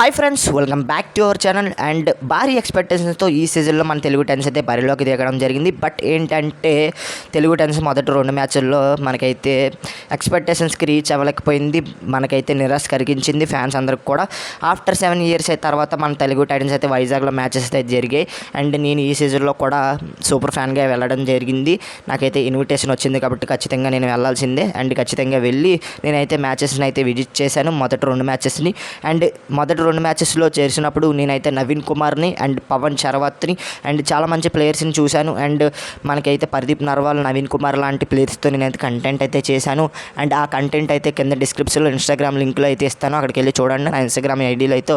Hi friends, welcome back to our channel. And భారీ ఎక్స్పెక్టేషన్స్తో ఈ సీజన్లో మన తెలుగు టెన్స్ అయితే బరిలోకి దిగడం జరిగింది. బట్ ఏంటంటే తెలుగు టెన్స్ మొదటి 2 మ్యాచ్ల్లో మనకైతే ఎక్స్పెక్టేషన్స్కి రీచ్ అవ్వలేకపోయింది. మనకైతే నిరాశ కలిగించింది ఫ్యాన్స్ అందరికి కూడా. ఆఫ్టర్ 7 years తర్వాత మన తెలుగు టైటన్స్ అయితే వైజాగ్లో మ్యాచెస్ అయితే జరిగాయి. అండ్ నేను ఈ సీజన్లో కూడా సూపర్ ఫ్యాన్గా వెళ్ళడం జరిగింది. నాకైతే ఇన్విటేషన్ వచ్చింది కాబట్టి ఖచ్చితంగా నేను వెళ్ళాల్సిందే. అండ్ ఖచ్చితంగా వెళ్ళి నేనైతే మ్యాచెస్ని అయితే విజిట్ చేశాను, మొదటి 2 మ్యాచెస్ని. అండ్ మొదటి 2 మ్యాచెస్లో చేసినప్పుడు నేనైతే నవీన్ కుమార్ని అండ్ పవన్ చరవాత్ని అండ్ చాలా మంచి ప్లేయర్స్ని చూశాను. అండ్ మనకైతే పర్దీప్ నర్వాల్, నవీన్ కుమార్ లాంటి ప్లేయర్స్తో నేనైతే కంటెంట్ అయితే చేశాను. అండ్ ఆ కంటెంట్ అయితే కింద డిస్క్రిప్షన్లో ఇన్స్టాగ్రామ్ లింక్లో అయితే ఇస్తాను, అక్కడికి వెళ్ళి చూడండి. నా ఇన్స్టాగ్రామ్ ఐడీలో అయితే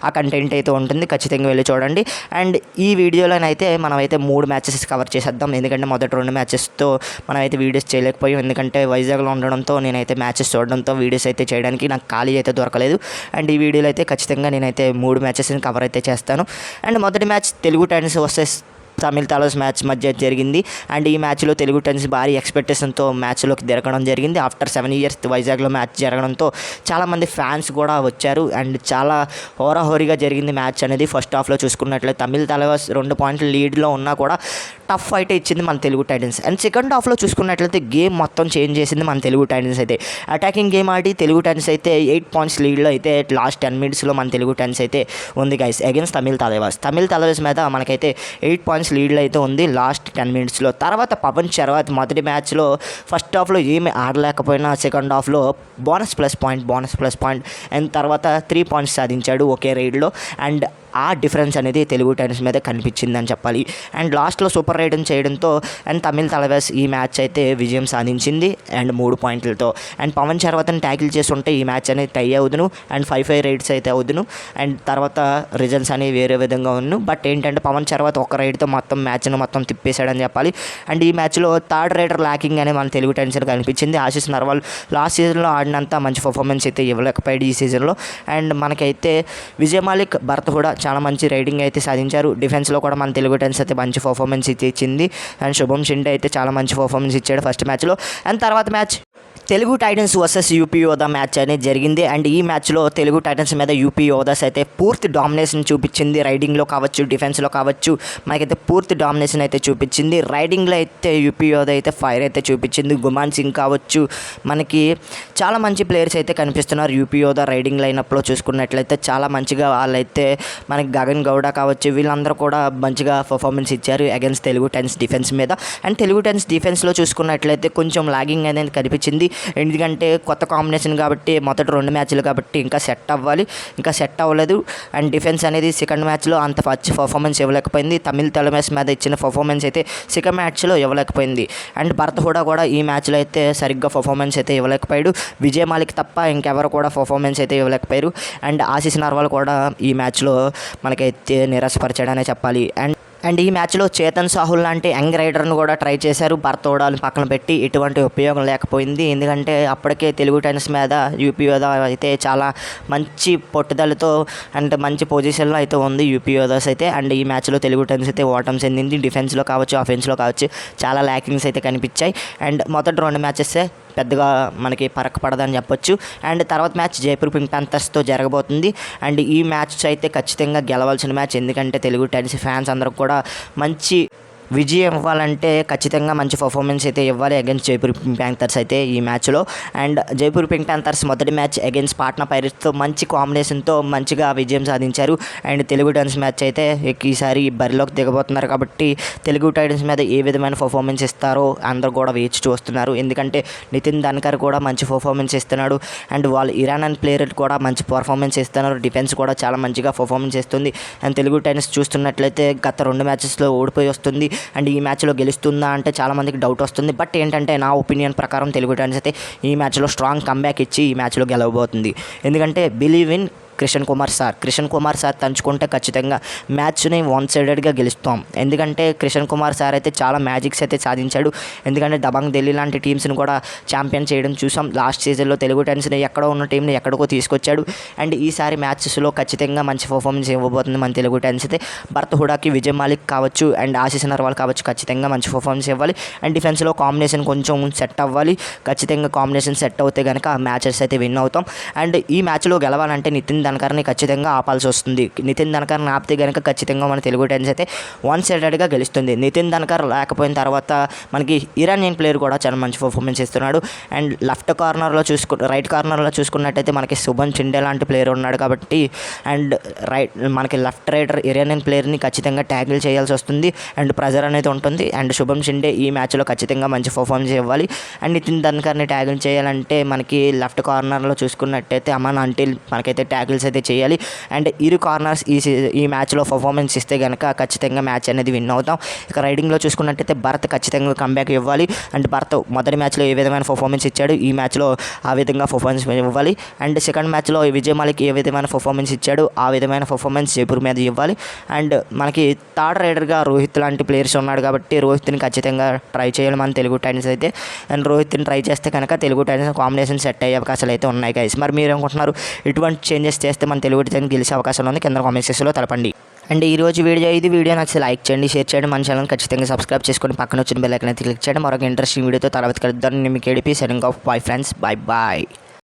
ఆ కంటెంట్ అయితే ఉంటుంది, ఖచ్చితంగా వెళ్ళి చూడండి. అండ్ ఈ వీడియోలోనైతే మనమైతే 3 మ్యాచెస్ కవర్ చేసేద్దాం, ఎందుకంటే మొదటి 2 మ్యాచెస్తో మనమైతే వీడియోస్ చేయలేకపోయాం. ఎందుకంటే వైజాగ్లో ఉండడంతో నేనైతే మ్యాచెస్ చూడడంతో వీడియోస్ అయితే చేయడానికి నాకు ఖాళీ అయితే దొరకలేదు. అండ్ ఈ వీడియోలో అయితే ఖచ్చితంగా నేనైతే 3 మ్యాచెస్ని కవర్ అయితే చేస్తాను. అండ్ మొదటి మ్యాచ్ తెలుగు టైటన్స్ వర్సెస్ తమిళ తాలూస్ మ్యాచ్ మధ్య జరిగింది. అండ్ ఈ మ్యాచ్లో తెలుగు టైటన్స్ భారీ ఎక్స్పెక్టేషన్తో మ్యాచ్లోకి దిగడం జరిగింది. ఆఫ్టర్ 7 years వైజాగ్లో మ్యాచ్ జరగడంతో చాలామంది ఫ్యాన్స్ కూడా వచ్చారు. అండ్ చాలా హోరాహోరీగా జరిగింది మ్యాచ్ అనేది. ఫస్ట్ హాఫ్లో చూసుకున్నట్లయితే తమిళ తాలూస్ 2 పాయింట్ల లీడ్లో ఉన్నా కూడా టఫ్ ఫైట్ ఇచ్చింది మన తెలుగు టైటన్స్. అండ్ సెకండ్ హాఫ్లో చూసుకున్నట్లయితే గేమ్ మొత్తం చేంజ్ చేసింది మన తెలుగు టైటన్స్ అయితే. అటాకింగ్ గేమ్ ఆడి తెలుగు టైటన్స్ అయితే 8 points లీడ్లో అయితే లాస్ట్ 10 minutesలో మన తెలుగు టైటన్స్ అయితే ఉంది గైస్ అగైన్స్ తమిళ తాలూస్ మీద మనకైతే 8 points లీడ్లో అయితే ఉంది లాస్ట్ 10 minutesలో. తర్వాత పవన్ చరవాత్ మొదటి మ్యాచ్లో ఫస్ట్ హాఫ్లో ఏమి ఆడలేకపోయినా సెకండ్ హాఫ్లో బోనస్ ప్లస్ పాయింట్ అండ్ తర్వాత 3 points సాధించాడు ఒకే రైడ్లో. అండ్ ఆ డిఫరెన్స్ అనేది తెలుగు టైటన్స్ మీద కనిపించిందని చెప్పాలి. అండ్ లాస్ట్లో సూపర్ రైడింగ్ చేయడంతో అండ్ తమిళ తలవాస్ ఈ మ్యాచ్ అయితే విజయం సాధించింది అండ్ 3 pointsతో. అండ్ పవన్ చరవాతని ట్యాకిల్ చేస్తుంటే ఈ మ్యాచ్ అనేది టై అవుదును అండ్ 5-5 రైడ్స్ అయితే అవుదును. అండ్ తర్వాత రిజల్ట్స్ అనేవి వేరే విధంగా ఉన్ను. బట్ ఏంటంటే పవన్ చరవాత్ ఒక రైడ్తో మొత్తం మ్యాచ్ను మొత్తం తిప్పేశాడని చెప్పాలి. అండ్ ఈ మ్యాచ్లో థర్డ్ రైడర్ ల్యాకింగ్ అనే మన తెలుగు టైటన్స్ కనిపించింది. ఆశీష్ నర్వాల్ లాస్ట్ సీజన్లో ఆడినంత మంచి పర్ఫార్మెన్స్ అయితే ఇవ్వలేకపోయాడు ఈ సీజన్లో. అండ్ మనకైతే విజయ్ మాలిక్, భరత్ కూడా చాలా మంచి రైడింగ్ అయితే సాధించారు. డిఫెన్స్లో కూడా మన తెలుగు టైటన్స్ అయితే మంచి పర్ఫార్మెన్స్ అయితే ఇచ్చింది. అండ్ శుభం షిండే అయితే చాలా మంచి పర్ఫార్మెన్స్ ఇచ్చాడు ఫస్ట్ మ్యాచ్లో. అండ్ తర్వాత match Telugu Titans versus UP యోధా మ్యాచ్ అనేది జరిగింది. అండ్ ఈ మ్యాచ్లో తెలుగు టైటన్స్ మీద యూపీ యోధాస్ అయితే పూర్తి డామినేషన్ చూపించింది. రైడింగ్లో కావచ్చు, డిఫెన్స్లో కావచ్చు, మనకైతే పూర్తి డామినేషన్ అయితే చూపించింది. రైడింగ్లో అయితే యూపీ యోధా అయితే ఫైర్ అయితే చూపించింది. గుమాన్ సింగ్ కావచ్చు, మనకి చాలా మంచి ప్లేయర్స్ అయితే కనిపిస్తున్నారు యూపీ యోధా రైడింగ్ లైనప్లో చూసుకున్నట్లయితే. చాలా మంచిగా వాళ్ళైతే మనకి గగన్ గౌడ కావచ్చు, వీళ్ళందరూ కూడా మంచిగా పర్ఫార్మెన్స్ ఇచ్చారు అగైన్స్ తెలుగు టైటన్స్ డిఫెన్స్ మీద. అండ్ తెలుగు టైటన్స్ డిఫెన్స్లో చూసుకున్నట్లయితే కొంచెం లాగింగ్ అనేది కనిపించింది. ఎందుకంటే కొత్త కాంబినేషన్ కాబట్టి, మొదటి 2 మ్యాచ్లు కాబట్టి ఇంకా సెట్ అవ్వలేదు. అండ్ డిఫెన్స్ అనేది సెకండ్ మ్యాచ్లో అంత మంచి పర్ఫార్మెన్స్ ఇవ్వలేకపోయింది. తమిళ తలమేస్ మీద ఇచ్చిన పర్ఫార్మెన్స్ అయితే సెకండ్ మ్యాచ్లో ఇవ్వలేకపోయింది. అండ్ భరత్ కూడా ఈ మ్యాచ్లో అయితే సరిగ్గా పర్ఫార్మెన్స్ అయితే ఇవ్వలేకపోయాడు. విజయ్ మాలిక్ తప్ప ఇంకెవరు కూడా పర్ఫార్మెన్స్ అయితే ఇవ్వలేకపోయారు. అండ్ ఆశీష్ నర్వాల్ కూడా ఈ మ్యాచ్లో మనకైతే నిరాశపరిచాడనే చెప్పాలి. అండ్ ఈ మ్యాచ్లో చేతన్ సాహుల్ లాంటి యంగ్ రైడర్ను కూడా ట్రై చేశారు. భరత్ ఓడాలను పక్కన పెట్టి ఎటువంటి ఉపయోగం లేకపోయింది. ఎందుకంటే అప్పటికే తెలుగు టైటన్స్ మీద యూపీ యోధా అయితే చాలా మంచి పట్టుదలతో అండ్ మంచి పొజిషన్లో అయితే ఉంది యూపీ యోధాస్ అయితే. అండ్ ఈ మ్యాచ్లో తెలుగు టైటన్స్ అయితే ఓటమి చెందింది. డిఫెన్స్లో కావచ్చు, అఫెన్స్లో కావచ్చు, చాలా ల్యాకింగ్స్ అయితే కనిపించాయి. అండ్ మొదటి 2 మ్యాచెస్ పెద్దగా మనకి పరక పడదని చెప్పొచ్చు. అండ్ తర్వాత మ్యాచ్ జైపూర్ పింక్ ప్యాంథర్స్తో జరగబోతుంది. అండ్ ఈ మ్యాచ్ అయితే ఖచ్చితంగా గెలవాల్సిన మ్యాచ్, ఎందుకంటే తెలుగు టైటన్స్ ఫ్యాన్స్ అందరూ కూడా మంచి విజయం ఇవ్వాలంటే ఖచ్చితంగా మంచి పర్ఫార్మెన్స్ అయితే ఇవ్వాలి అగైన్స్ జైపూర్ పింక్ ప్యాంథర్స్ అయితే ఈ మ్యాచ్లో. అండ్ జైపూర్ పింక్ ప్యాంథర్స్ మొదటి మ్యాచ్ అగైన్స్ పాట్నా పైరేట్స్తో మంచి కాంబినేషన్తో మంచిగా విజయం సాధించారు. అండ్ తెలుగు టైటన్స్ మ్యాచ్ అయితే ఈసారి బరిలోకి దిగబోతున్నారు కాబట్టి తెలుగు టైటన్స్ మీద ఏ విధమైన పర్ఫార్మెన్స్ ఇస్తారో అందరూ కూడా వేచి చూస్తున్నారు. ఎందుకంటే నితిన్ ధన్కర్ కూడా మంచి పర్ఫార్మెన్స్ ఇస్తున్నాడు. అండ్ వాళ్ళు ఇరాన్ ప్లేయర్ కూడా మంచి పర్ఫార్మెన్స్ ఇస్తున్నారు. డిఫెన్స్ కూడా చాలా మంచిగా పర్ఫార్మెన్స్ ఇస్తుంది. అండ్ తెలుగు టైటన్స్ చూస్తున్నట్లయితే గత 2 మ్యాచెస్లో ఓడిపోయి వస్తుంది. అండ్ ఈ మ్యాచ్లో గెలుస్తుందా అంటే చాలామందికి డౌట్ వస్తుంది. బట్ ఏంటంటే నా ఒపీనియన్ ప్రకారం తెలుగు టైటన్స్ అయితే ఈ మ్యాచ్లో స్ట్రాంగ్ కంబ్యాక్ ఇచ్చి ఈ మ్యాచ్లో గెలవబోతుంది. ఎందుకంటే believe in Kishan Kumar sir తలుచుకుంటే ఖచ్చితంగా మ్యాచ్ని 1-sidedగా గెలుస్తాం. ఎందుకంటే కిషన్ కుమార్ సార్ అయితే చాలా మ్యాజిక్స్ అయితే సాధించాడు. ఎందుకంటే దబాంగ్ ఢిల్లీ లాంటి టీమ్స్ని కూడా ఛాంపియన్ చేయడం చూసాం. లాస్ట్ సీజన్లో తెలుగు టైటన్స్ని ఎక్కడో ఉన్న టీంని ఎక్కడికో తీసుకొచ్చాడు. అండ్ ఈసారి మ్యాచెస్లో ఖచ్చితంగా మంచి పర్ఫార్మెన్స్ ఇవ్వబోతుంది మన తెలుగు టైటన్స్ అయితే. భరత్ హుడాకి, విజయ్ మాలిక్ కావచ్చు అండ్ ఆశీష్ నర్వాల్ కావచ్చు, ఖచ్చితంగా మంచి పర్ఫార్మెన్స్ ఇవ్వాలి. అండ్ డిఫెన్స్లో కాంబినేషన్ కొంచెం సెట్ అవ్వాలి. ఖచ్చితంగా కాంబినేషన్ సెట్ అవుతే కనుక మ్యాచెస్ అయితే విన్ అవుతాం. అండ్ ఈ మ్యాచ్లో గెలవాలంటే నితిన్ ధనకర్ని ఖచ్చితంగా ఆపాల్సి వస్తుంది. నితిన్ ధనకర్ని ఆపితే కనుక ఖచ్చితంగా మన తెలుగు టైటన్స్ అయితే వన్ సైడెడ్గా గెలుస్తుంది. నితిన్ ధనకర్ లేకపోయిన తర్వాత మనకి ఇరానియన్ ప్లేయర్ కూడా చాలా మంచి పర్ఫార్మెన్స్ ఇస్తున్నాడు. అండ్ రైట్ కార్నర్లో చూసుకున్నట్టయితే మనకి శుభన్ చిండే లాంటి ప్లేయర్ ఉన్నాడు కాబట్టి అండ్ మనకి లెఫ్ట్ రైడర్ ఇరానియన్ ప్లేయర్ని ఖచ్చితంగా ట్యాకిల్ చేయాల్సి వస్తుంది. అండ్ ప్రెజర్ అనేది ఉంటుంది. అండ్ శుభం చిండే ఈ మ్యాచ్లో ఖచ్చితంగా మంచి పర్ఫార్మెన్స్ ఇవ్వాలి. అండ్ నితిన్ ధనకర్ని ట్యాకిల్ చేయాలంటే మనకి లెఫ్ట్ కార్నర్లో చూసుకున్నట్టయితే అమన్ అంటిల్ మనకైతే ట్యాకిల్స్ అయితే చేయాలి. అండ్ ఇరు కార్నర్స్ ఈ మ్యాచ్లో పర్ఫార్మెన్స్ ఇస్తే కనుక ఖచ్చితంగా మ్యాచ్ అనేది విన్ అవుతాం. ఇక రైడింగ్లో చూసుకున్నట్టయితే భరత్ ఖచ్చితంగా కంబ్యాక్ ఇవ్వాలి. అండ్ భరత్ మొదటి మ్యాచ్లో ఏ విధమైన పర్ఫార్మెన్స్ ఇచ్చాడు, ఈ మ్యాచ్లో ఆ విధంగా పర్ఫార్మెన్స్ ఇవ్వాలి. అండ్ సెకండ్ మ్యాచ్లో విజయ్ మాలిక్ ఏ విధమైన పర్ఫార్మెన్స్ ఇచ్చాడు, ఆ విధమైన పర్ఫార్మెన్స్ జైపూర్ మీద ఇవ్వాలి. అండ్ మనకి థర్డ్ రైడర్గా రోహిత్ లాంటి ప్లేయర్స్ ఉన్నాడు కాబట్టి రోహిత్ని ఖచ్చితంగా ట్రై చేయాలి మన తెలుగు టైటన్స్ అయితే. అండ్ రోహిత్ని ట్రై చేస్తే కనుక తెలుగు టైటన్స్ కాంబినేషన్ సెట్ అయ్యే అవకాశాలు అయితే ఉన్నాయి గైస్. మరి మీరు అనుకుంటున్నారు ఇటువంటి చేంజెస్ చేస్తే మన తెలుగు టైటన్స్ గెలిచే అవకాశాలు ఉంది? కింద కామెంట్ సెక్షన్లో తెలపండి. అండ్ ఈరోజు వీడియో నచ్చితే లైక్ చేయండి, షేర్ చేయండి, మన ఛానల్ ఖచ్చితంగా సబ్స్క్రైబ్ చేసుకొని పక్కన వచ్చిన బెల్ ఐకాన్ అయితే క్లిక్ చేయండి. మరొక ఇంట్రెస్టింగ్ వీడియోతో తర్వాత కలుద్దాం. నేను మీకు ఏడిపి setting off. Bye friends, bye bye.